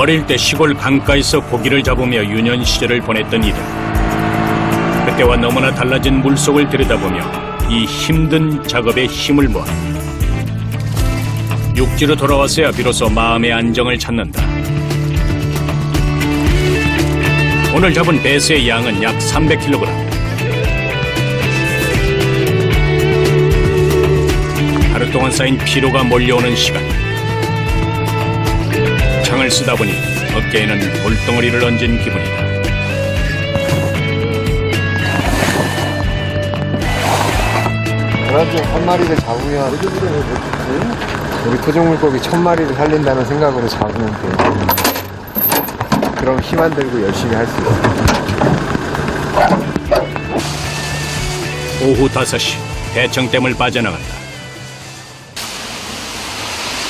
어릴 때 시골 강가에서 고기를 잡으며 유년 시절을 보냈던 이들. 그때와 너무나 달라진 물속을 들여다보며 이 힘든 작업에 힘을 모아 육지로 돌아왔어야 비로소 마음의 안정을 찾는다. 오늘 잡은 배스의 양은 약 300kg. 하루 동안 쌓인 피로가 몰려오는 시간. 창을 쓰다 보니 어깨에는 돌덩어리를 얹은 기분이다. 그래도 한 마리를 잡으면 우리 토종물고기 1000마리를 살린다는 생각으로 잡으면 돼요. 그럼 힘 안 들고 열심히 할 수 있어요. 오후 5시 대청댐을 빠져나간다.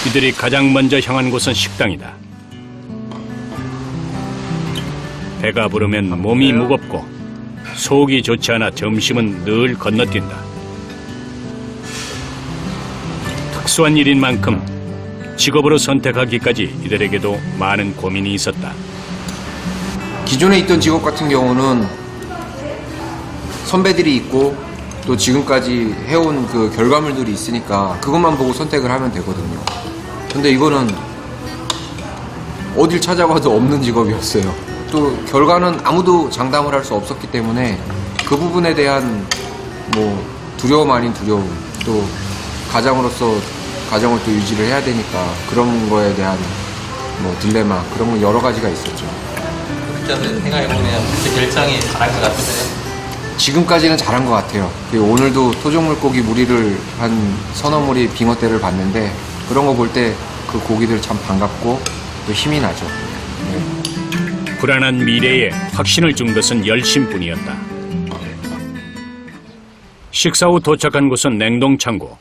이들이 가장 먼저 향한 곳은 식당이다. 배가 부르면 몸이 무겁고 속이 좋지 않아 점심은 늘 건너뛴다. 특수한 일인 만큼 직업으로 선택하기까지 이들에게도 많은 고민이 있었다. 기존에 있던 직업 같은 경우는 선배들이 있고 또 지금까지 해온 그 결과물들이 있으니까 그것만 보고 선택을 하면 되거든요. 근데 이거는 어딜 찾아봐도 없는 직업이었어요. 또 결과는 아무도 장담을 할 수 없었기 때문에 그 부분에 대한 뭐 두려움 아닌 두려움, 또 가장으로서 가정을 또 유지를 해야 되니까 그런 거에 대한 뭐 딜레마, 그런 건 여러 가지가 있었죠. 그때는 생각해보면 그 결정이 잘한 것 같으세요? 지금까지는 잘한 것 같아요. 그리고 오늘도 토종물고기 무리를 한 서너 무리 빙어대를 봤는데 그런 거 볼 때 그 고기들 참 반갑고 또 힘이 나죠. 네. 불안한 미래에 확신을 준 것은 열심뿐이었다. 식사 후 도착한 곳은 냉동창고.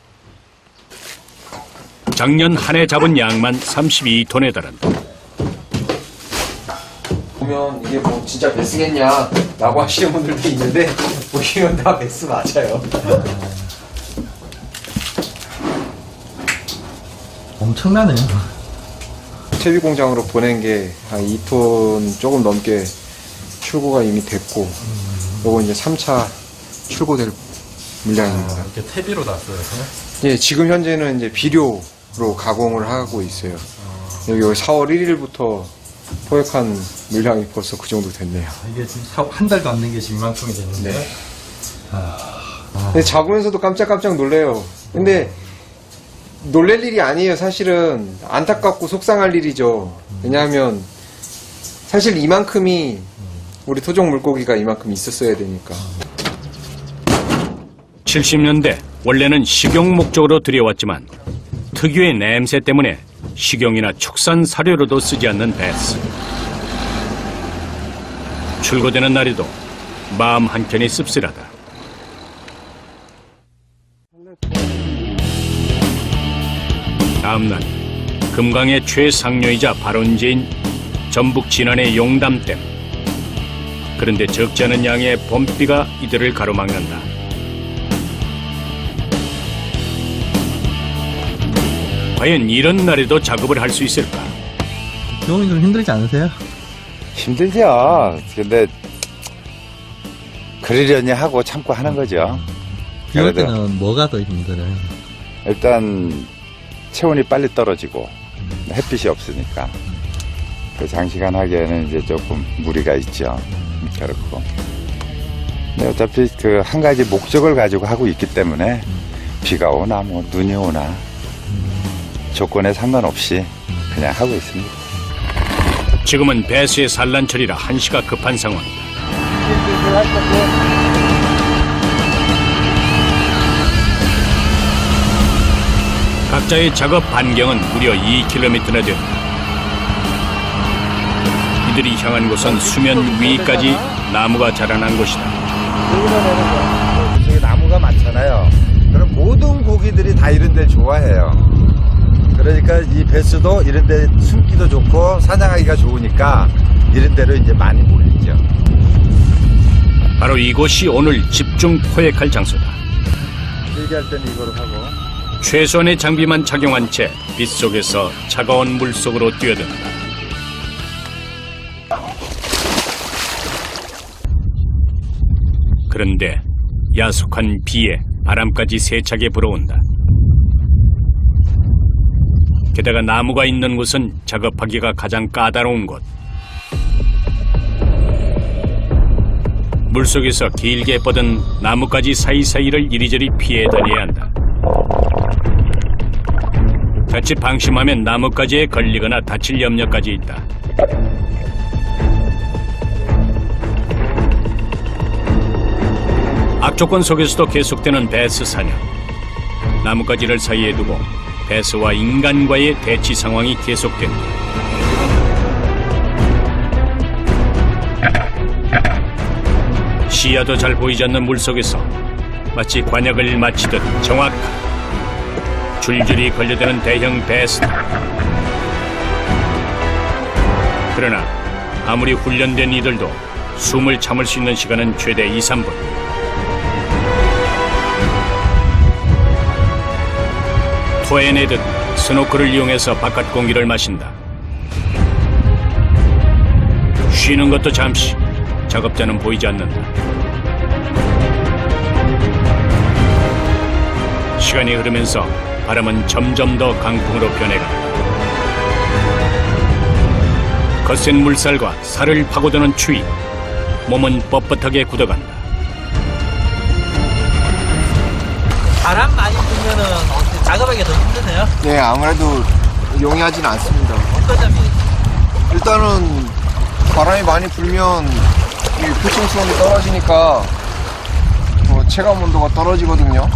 작년 한 해 잡은 양만 32톤에 달한다. 보면 이게 뭐 진짜 베스겠냐 라고 하시는 분들도 있는데 보시면 다 베스 맞아요. 엄청나네요. 채비 공장으로 보낸 게 한 2톤 조금 넘게 출고가 이미 됐고 요거 이제 3차 출고될 물량입니다. 이렇게 퇴비로 났어요. 예, 지금 현재는 이제 비료로 가공을 하고 있어요. 여기 4월 1일부터 포획한 물량이 벌써 그 정도 됐네요. 이게 지금 한 달도 안 된 게 지금 이만큼이 됐는데. 네. 근데 잡으면서도 깜짝깜짝 놀래요. 근데 놀랄 일이 아니에요. 사실은 안타깝고 속상할 일이죠. 왜냐하면 사실 이만큼이 우리 토종 물고기가 이만큼 있었어야 되니까. 70년대 원래는 식용 목적으로 들여왔지만 특유의 냄새 때문에 식용이나 축산 사료로도 쓰지 않는 베스. 출고되는 날에도 마음 한켠이 씁쓸하다. 다음날 금강의 최상류이자 발원지인 전북 진안의 용담댐. 그런데 적지 않은 양의 봄비가 이들을 가로막는다. 과연 이런 날에도 작업을 할 수 있을까? 경험이 좀 힘들지 않으세요? 힘들죠. 근데 그러려니 하고 참고 하는 거죠. 비 올 그래도 때는 뭐가 더 힘들어요? 일단 체온이 빨리 떨어지고 햇빛이 없으니까 그 장시간 하기에는 이제 조금 무리가 있죠. 그렇고. 근데 어차피 그 한 가지 목적을 가지고 하고 있기 때문에 비가 오나 뭐 눈이 오나 조건에 상관없이 그냥 하고 있습니다. 지금은 배수의 산란철이라 한시가 급한 상황이다. 각자의 작업 반경은 무려 2km나 된다. 이들이 향한 곳은 수면 위까지 나무가 자라난 곳이다. 저기 나무가 많잖아요. 그럼 모든 고기들이 다 이런 데를 좋아해요. 그러니까 이 배수도 이런 데 숨기도 좋고 사냥하기가 좋으니까 이런 데로 이제 많이 몰리죠. 바로 이곳이 오늘 집중 포획할 장소다. 얘기할 때는 이거로 하고. 최소한의 장비만 착용한 채 빗속에서 차가운 물속으로 뛰어든다. 그런데 야속한 비에 바람까지 세차게 불어온다. 게다가 나무가 있는 곳은 작업하기가 가장 까다로운 곳. 물속에서 길게 뻗은 나뭇가지 사이사이를 이리저리 피해 다녀야 한다. 자칫 방심하면 나뭇가지에 걸리거나 다칠 염려까지 있다. 악조건 속에서도 계속되는 베스 사냥. 나뭇가지를 사이에 두고 베스와 인간과의 대치 상황이 계속된다. 시야도 잘 보이지 않는 물속에서 마치 관역을 마치듯 정확한 줄줄이 걸려드는 대형 베스다. 그러나 아무리 훈련된 이들도 숨을 참을 수 있는 시간은 최대 2, 3분. 토해내듯 스노클을 이용해서 바깥 공기를 마신다. 쉬는 것도 잠시. 작업자는 보이지 않는다. 시간이 흐르면서 바람은 점점 더 강풍으로 변해간다. 거센 물살과 살을 파고드는 추위, 몸은 뻣뻣하게 굳어간다. 바람 많이 불면은 어떻게 작업하기가 더 힘드세요? 네, 아무래도 용이하진 않습니다. 어떤 점이? 일단은 바람이 많이 불면 이 표층수온이 떨어지니까 체감 온도가 떨어지거든요.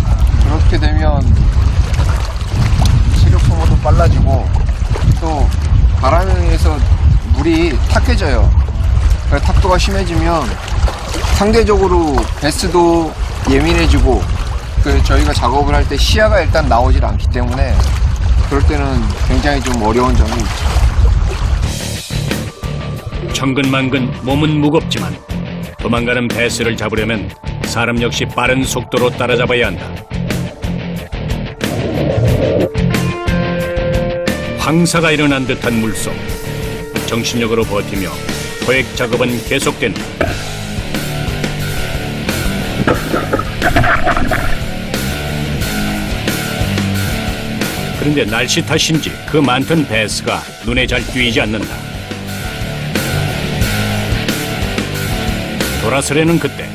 그렇게 되면 체력 소모도 빨라지고 또 바람에 의해서 물이 탁해져요. 탁도가 심해지면 상대적으로 베스도 예민해지고 저희가 작업을 할 때 시야가 일단 나오질 않기 때문에 그럴 때는 굉장히 좀 어려운 점이 있죠. 천근만근 몸은 무겁지만 도망가는 베스를 잡으려면 사람 역시 빠른 속도로 따라잡아야 한다. 황사가 일어난 듯한 물속. 정신력으로 버티며 포획 작업은 계속된다. 그런데 날씨 탓인지 그 많던 베스가 눈에 잘 띄지 않는다. 돌아서려는 그때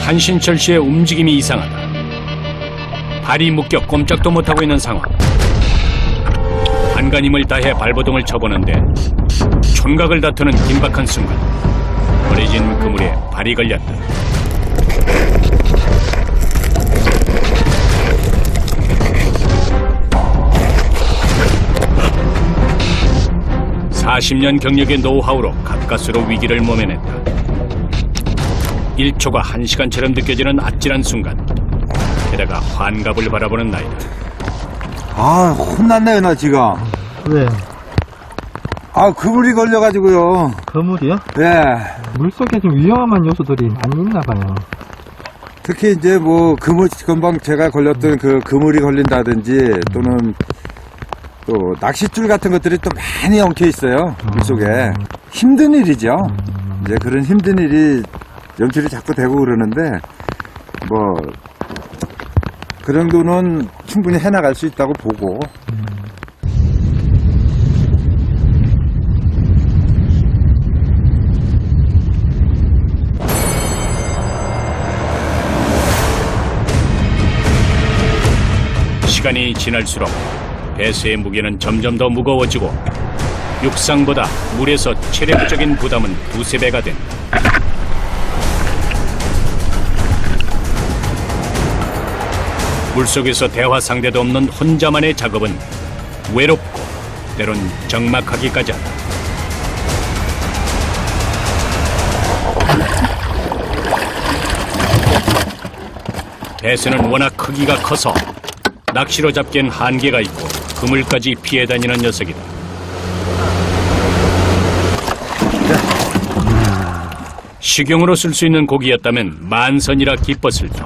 한신철 씨의 움직임이 이상하다. 발이 묶여 꼼짝도 못하고 있는 상황. 안간 힘을 다해 발버둥을 쳐보는데 촌각을 다투는 긴박한 순간 버려진 그물에 발이 걸렸다. (40년) 경력의 노하우로 가까스로 위기를 모면했다. 1초가 1시간처럼 느껴지는 아찔한 순간. 게다가 환갑을 바라보는 나이다. 아, 혼났네요, 나 지금. 왜? 아, 그물이 걸려가지고요. 거물이요? 예. 물속에 좀 위험한 요소들이 많이 있나 봐요. 특히 이제 뭐, 금방 제가 걸렸던 그 그물이 걸린다든지 또는 또 낚싯줄 같은 것들이 또 많이 엉켜 있어요. 물속에. 힘든 일이죠. 이제 그런 힘든 일이 연출이 자꾸 되고 그러는데, 뭐, 그 정도는 충분히 해나갈 수 있다고 보고. 시간이 지날수록 배수의 무게는 점점 더 무거워지고 육상보다 물에서 체력적인 부담은 2~3배가 된다. 물속에서 대화 상대도 없는 혼자만의 작업은 외롭고 때론 적막하기까지 한다. 배수는 워낙 크기가 커서 낚시로 잡기엔 한계가 있고 그물까지 피해 다니는 녀석이다. 식용으로 쓸 수 있는 고기였다면 만선이라 기뻤을 터.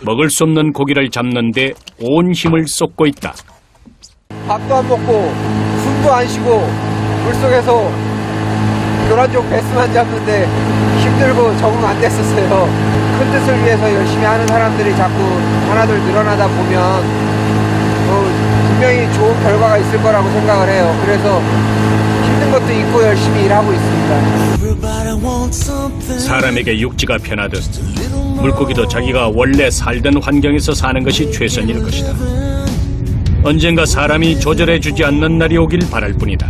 먹을 수 없는 고기를 잡는데 온 힘을 쏟고 있다. 밥도 안 먹고 숨도 안 쉬고 물속에서 노란종 베스만 잡는데 힘들고 적응 안 됐었어요. 큰 뜻을 위해서 열심히 하는 사람들이 자꾸 하나둘 늘어나다 보면 분명히 좋은 결과가 있을 거라고 생각을 해요. 그래서 힘든 것도 있고 열심히 일하고 있습니다. 사람에게 육지가 편하듯 물고기도 자기가 원래 살던 환경에서 사는 것이 최선일 것이다. 언젠가 사람이 조절해주지 않는 날이 오길 바랄 뿐이다.